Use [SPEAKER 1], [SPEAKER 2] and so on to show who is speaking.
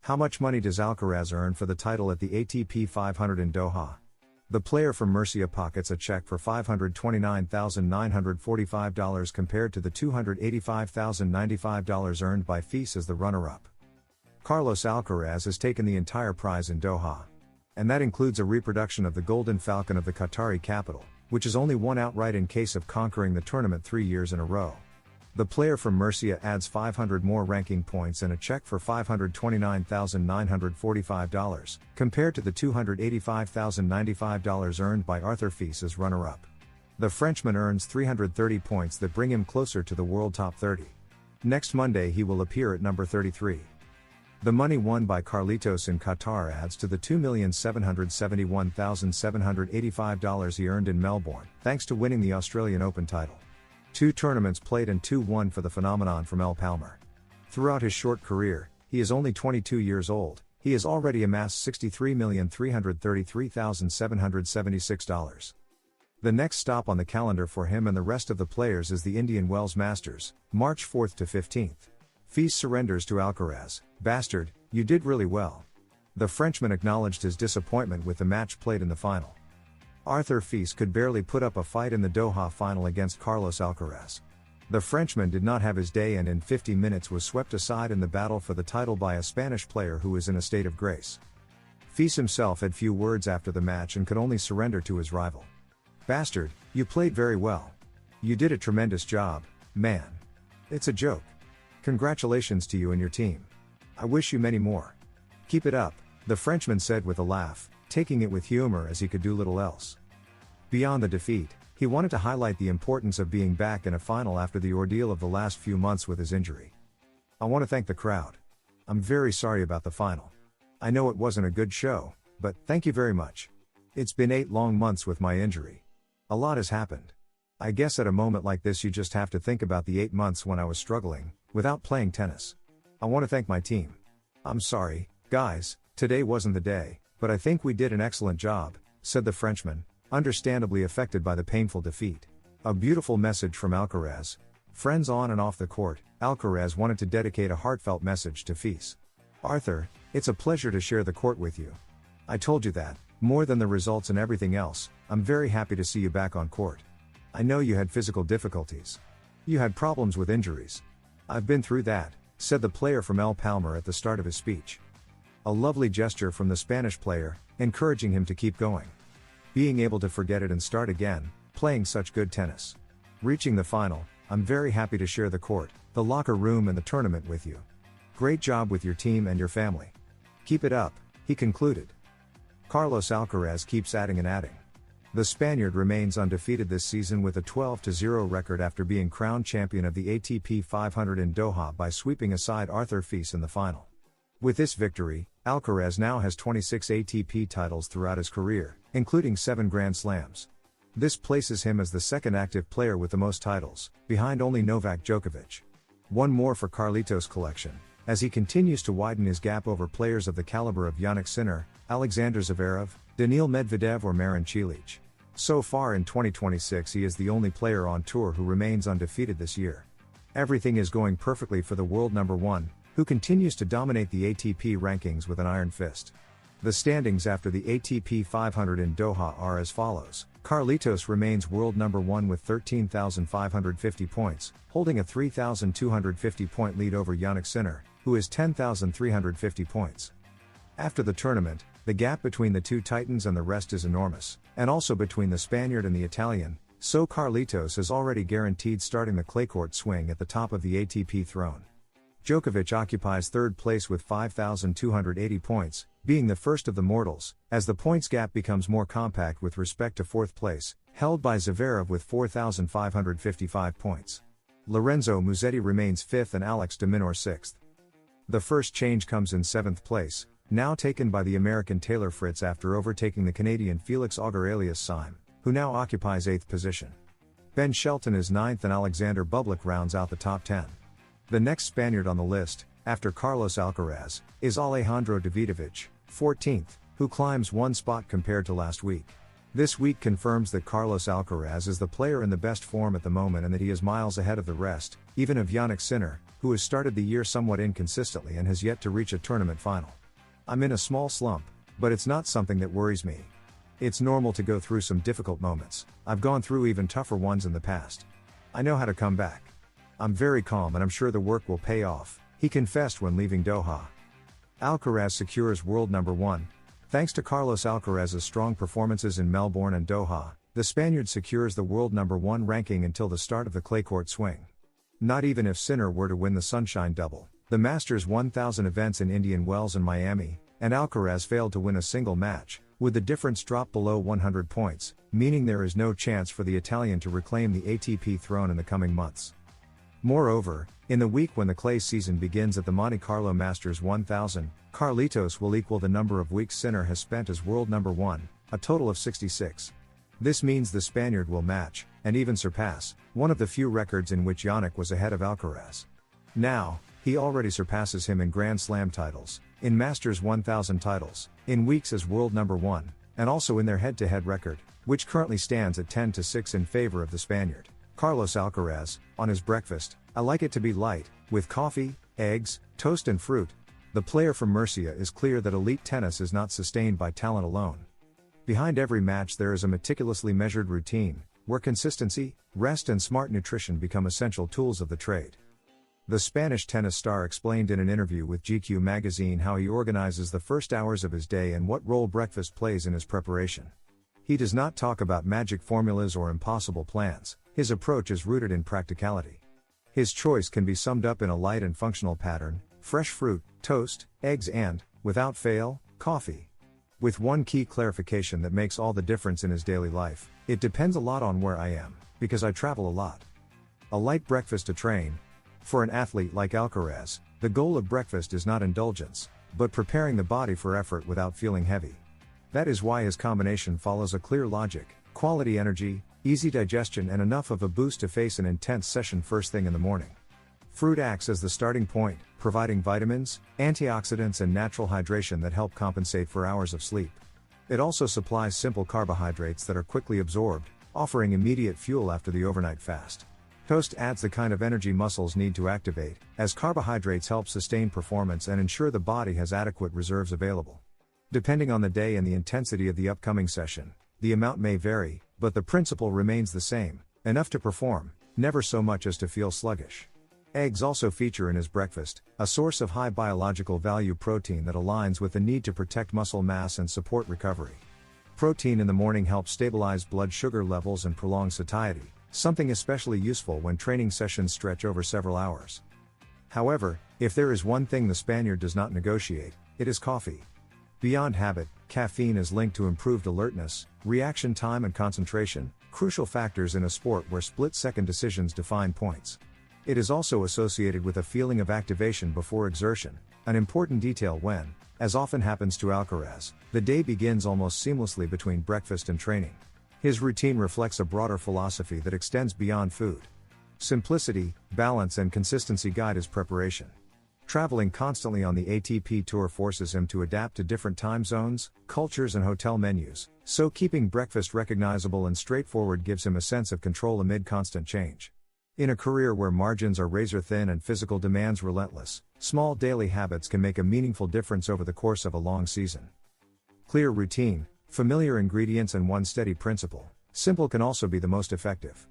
[SPEAKER 1] How much money does Alcaraz earn for the title at the ATP 500 in Doha? The player from Murcia pockets a check for $529,945 compared to the $285,095 earned by FIS as the runner-up. Carlos Alcaraz has taken the entire prize in Doha. And that includes a reproduction of the Golden Falcon of the Qatari capital, which is only won outright in case of conquering the tournament 3 years in a row. The player from Murcia adds 500 more ranking points and a check for $529,945, compared to the $285,095 earned by Arthur Fils as runner-up. The Frenchman earns 330 points that bring him closer to the world top 30. Next Monday he will appear at number 33. The money won by Carlitos in Qatar adds to the $2,771,785 he earned in Melbourne, thanks to winning the Australian Open title. 2 tournaments played and 2 won for the phenomenon from El Palmar. Throughout his short career, he is only 22 years old, he has already amassed $63,333,776. The next stop on the calendar for him and the rest of the players is the Indian Wells Masters, March 4th to 15th. Fils surrenders to Alcaraz. "Bastard, you did really well." The Frenchman acknowledged his disappointment with the match played in the final. Arthur Fils could barely put up a fight in the Doha final against Carlos Alcaraz. The Frenchman did not have his day and in 50 minutes was swept aside in the battle for the title by a Spanish player who is in a state of grace. Fils himself had few words after the match and could only surrender to his rival. "Bastard, you played very well. You did a tremendous job, man. It's a joke. Congratulations to you and your team. I wish you many more. Keep it up," the Frenchman said with a laugh, taking it with humor as he could do little else. Beyond the defeat, he wanted to highlight the importance of being back in a final after the ordeal of the last few months with his injury. "I want to thank the crowd. I'm very sorry about the final. I know it wasn't a good show, but thank you very much. It's been 8 long months with my injury. A lot has happened. I guess at a moment like this you just have to think about the 8 months when I was struggling, without playing tennis. I want to thank my team. I'm sorry, guys, today wasn't the day, but I think we did an excellent job," said the Frenchman, understandably affected by the painful defeat. A beautiful message from Alcaraz. Friends on and off the court, Alcaraz wanted to dedicate a heartfelt message to Fils. "Arthur, it's a pleasure to share the court with you. I told you that, more than the results and everything else, I'm very happy to see you back on court. I know you had physical difficulties. You had problems with injuries. I've been through that," said the player from El Palmar at the start of his speech. A lovely gesture from the Spanish player, encouraging him to keep going. Being able to forget it and start again, playing such good tennis. Reaching the final, "I'm very happy to share the court, the locker room and the tournament with you. Great job with your team and your family. Keep it up," he concluded. Carlos Alcaraz keeps adding and adding. The Spaniard remains undefeated this season with a 12-0 record after being crowned champion of the ATP 500 in Doha by sweeping aside Arthur Fils in the final. With this victory, Alcaraz now has 26 ATP titles throughout his career, including 7 Grand Slams. This places him as the second active player with the most titles, behind only Novak Djokovic. One more for Carlitos' collection, as he continues to widen his gap over players of the caliber of Jannik Sinner, Alexander Zverev, Daniil Medvedev or Marin Cilic. So far in 2026 he is the only player on tour who remains undefeated this year. Everything is going perfectly for the world number 1, who continues to dominate the ATP rankings with an iron fist. The standings after the ATP 500 in Doha are as follows. Carlitos remains world number 1 with 13,550 points, holding a 3,250 point lead over Jannik Sinner, who is 10,350 points. After the tournament, the gap between the two titans and the rest is enormous, and also between the Spaniard and the Italian, so Carlitos has already guaranteed starting the claycourt swing at the top of the ATP throne. Djokovic occupies 3rd place with 5,280 points, being the first of the mortals, as the points gap becomes more compact with respect to 4th place, held by Zverev with 4,555 points. Lorenzo Musetti remains 5th and Alex de Minaur 6th. The first change comes in 7th place, now taken by the American Taylor Fritz after overtaking the Canadian Felix Auger-Aliassime, who now occupies 8th position. Ben Shelton is 9th and Alexander Bublik rounds out the top 10. The next Spaniard on the list, after Carlos Alcaraz, is Alejandro Davidovich, 14th, who climbs 1 spot compared to last week. This week confirms that Carlos Alcaraz is the player in the best form at the moment and that he is miles ahead of the rest, even of Jannik Sinner, who has started the year somewhat inconsistently and has yet to reach a tournament final. I'm in a small slump, but it's not something that worries me. It's normal to go through some difficult moments. I've gone through even tougher ones in the past. I know how to come back. I'm very calm and I'm sure the work will pay off, he confessed when leaving Doha. Alcaraz secures world number 1. Thanks to Carlos Alcaraz's strong performances in Melbourne and Doha, the Spaniard secures the world number 1 ranking until the start of the clay court swing. Not even if Sinner were to win the Sunshine Double, the Masters 1000 events in Indian Wells and Miami, and Alcaraz failed to win a single match, would the difference drop below 100 points, meaning there is no chance for the Italian to reclaim the ATP throne in the coming months. Moreover, in the week when the clay season begins at the Monte Carlo Masters 1000, Carlitos will equal the number of weeks Sinner has spent as world number 1, a total of 66. This means the Spaniard will match, and even surpass, one of the few records in which Jannik was ahead of Alcaraz. Now, he already surpasses him in Grand Slam titles, in Masters 1000 titles, in weeks as world number 1, and also in their head-to-head record, which currently stands at 10-6 in favor of the Spaniard. Carlos Alcaraz, on his breakfast, I like it to be light, with coffee, eggs, toast and fruit. The player from Murcia is clear that elite tennis is not sustained by talent alone. Behind every match there is a meticulously measured routine, where consistency, rest and smart nutrition become essential tools of the trade. The Spanish tennis star explained in an interview with GQ magazine how he organizes the first hours of his day and what role breakfast plays in his preparation. He does not talk about magic formulas or impossible plans. His approach is rooted in practicality. His choice can be summed up in a light and functional pattern: fresh fruit, toast, eggs and, without fail, coffee. With one key clarification that makes all the difference in his daily life: it depends a lot on where I am, because I travel a lot. A light breakfast to train. For an athlete like Alcaraz, the goal of breakfast is not indulgence, but preparing the body for effort without feeling heavy. That is why his combination follows a clear logic: quality energy, easy digestion and enough of a boost to face an intense session first thing in the morning. Fruit acts as the starting point, providing vitamins, antioxidants and natural hydration that help compensate for hours of sleep. It also supplies simple carbohydrates that are quickly absorbed, offering immediate fuel after the overnight fast. Toast adds the kind of energy muscles need to activate, as carbohydrates help sustain performance and ensure the body has adequate reserves available. Depending on the day and the intensity of the upcoming session, the amount may vary, but the principle remains the same: enough to perform, never so much as to feel sluggish. Eggs also feature in his breakfast, a source of high biological value protein that aligns with the need to protect muscle mass and support recovery. Protein in the morning helps stabilize blood sugar levels and prolong satiety, something especially useful when training sessions stretch over several hours. However, if there is one thing the Spaniard does not negotiate, it is coffee. Beyond habit, caffeine is linked to improved alertness, reaction time and concentration, crucial factors in a sport where split-second decisions define points. It is also associated with a feeling of activation before exertion, an important detail when, as often happens to Alcaraz, the day begins almost seamlessly between breakfast and training. His routine reflects a broader philosophy that extends beyond food. Simplicity, balance and consistency guide his preparation. Traveling constantly on the ATP Tour forces him to adapt to different time zones, cultures and hotel menus, so keeping breakfast recognizable and straightforward gives him a sense of control amid constant change. In a career where margins are razor thin and physical demands relentless, small daily habits can make a meaningful difference over the course of a long season. Clear routine, familiar ingredients and one steady principle. Simple can also be the most effective.